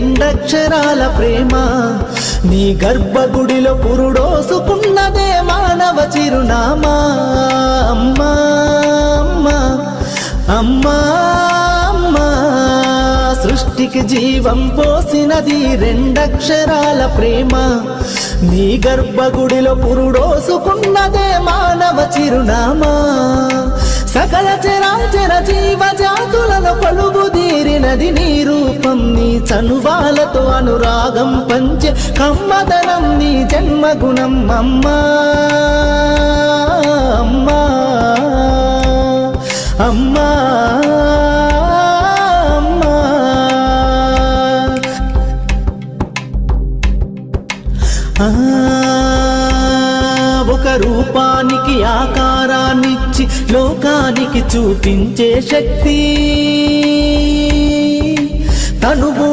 రెండక్షరాల ప్రేమ. నీ గర్భగుడిలో పురుడోసుకున్నదే మానవ చిరునామా. అమ్మా అమ్మా అమ్మా అమ్మా, సృష్టికి జీవం పోసినది రెండక్షరాల ప్రేమ. నీ గర్భగుడిలో పురుడోసుకున్నదే మానవ చిరునామా. సకల చరాచర జీవ జాతులను కొలువుదీరినది నీ రూపం. నీ చనువాలతో అనురాగం పంచే కమ్మదనం నీ జన్మగుణం. అమ్మా అమ్మా అమ్మా అమ్మా, ఒక రూపానికి ఆకారాన్నిచ్చి లోకానికి చూపించే శక్తి తనువు